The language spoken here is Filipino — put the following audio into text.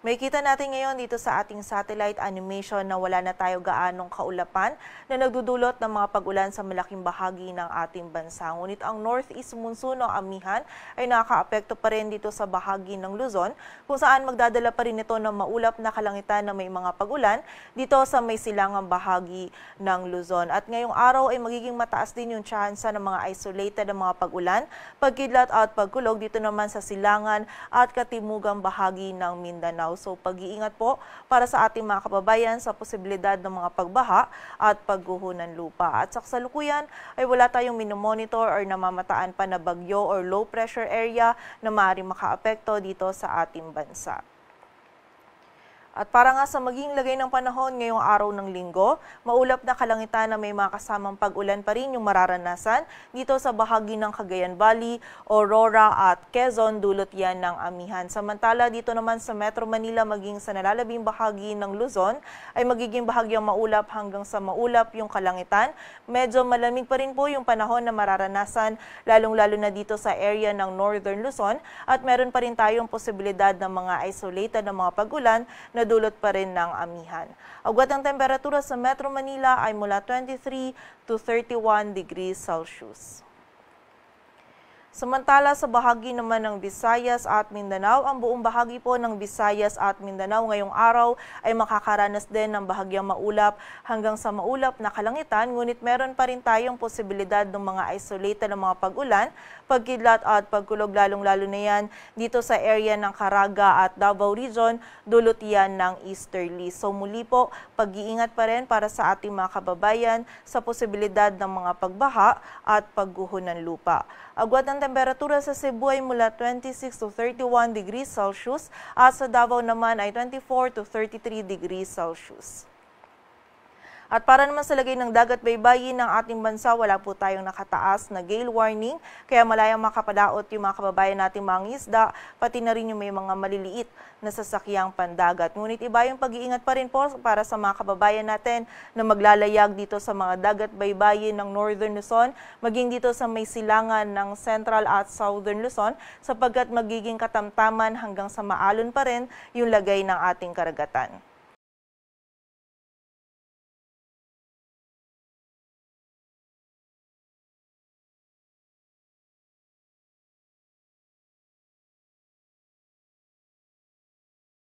May kita natin ngayon dito sa ating satellite animation na wala na tayo gaanong kaulapan na nagdudulot ng mga pag-ulan sa malaking bahagi ng ating bansa. Ngunit ang northeast monsoon o amihan ay nakakaapekto pa rin dito sa bahagi ng Luzon kung saan magdadala pa rin ito ng maulap na kalangitan na may mga pag-ulan dito sa may silangang bahagi ng Luzon. At ngayong araw ay magiging mataas din yung tsansa ng mga isolated na mga pag-ulan, pagkidlat at pagkulog dito naman sa silangan at katimugang bahagi ng Mindanao. So pag-iingat po para sa ating mga kababayan sa posibilidad ng mga pagbaha at pagguho ng lupa. At sa kasalukuyan ay wala tayong minomonitor or namamataan pa na bagyo or low pressure area na maaaring makaapekto dito sa ating bansa. At para nga sa maging lagay ng panahon ngayong araw ng linggo, maulap na kalangitan na may mga kasamang pag-ulan pa rin yung mararanasan dito sa bahagi ng Cagayan Valley, Aurora at Quezon, dulot yan ng amihan. Samantala dito naman sa Metro Manila maging sa nalalabing bahagi ng Luzon ay magiging bahagyang maulap hanggang sa maulap yung kalangitan. Medyo malamig pa rin po yung panahon na mararanasan lalong-lalo na dito sa area ng Northern Luzon at meron pa rin tayong posibilidad ng mga isolated na mga pag-ulan na dulot pa rin ng amihan. Agwat ang temperatura sa Metro Manila ay mula 23 to 31 degrees Celsius. Samantala sa bahagi naman ng Visayas at Mindanao, ang buong bahagi po ng Visayas at Mindanao ngayong araw ay makakaranas din ng bahagyang maulap hanggang sa maulap na kalangitan, ngunit meron pa rin tayong posibilidad ng mga isolated na mga pag-ulan, pagkidlat at pagkulog lalong-lalo na yan dito sa area ng Caraga at Davao Region, dulot yan ng easterly. So muli po, pag-iingat pa rin para sa ating mga kababayan sa posibilidad ng mga pagbaha at pagguho ng lupa. Agwat ang temperatura sa Cebu ay mula 26 to 31 degrees Celsius at sa Davao naman ay 24 to 33 degrees Celsius. At para naman sa lagay ng dagat baybayin ng ating bansa, wala po tayong nakataas na gale warning, kaya malayang makapadaot yung mga kababayan nating mga isda, pati na rin yung may mga maliliit na sasakyang pandagat. Ngunit iba yung pag-iingat pa rin po para sa mga kababayan natin na maglalayag dito sa mga dagat baybayin ng Northern Luzon, maging dito sa may silangan ng Central at Southern Luzon, sapagkat magiging katamtaman hanggang sa maalon pa rin yung lagay ng ating karagatan.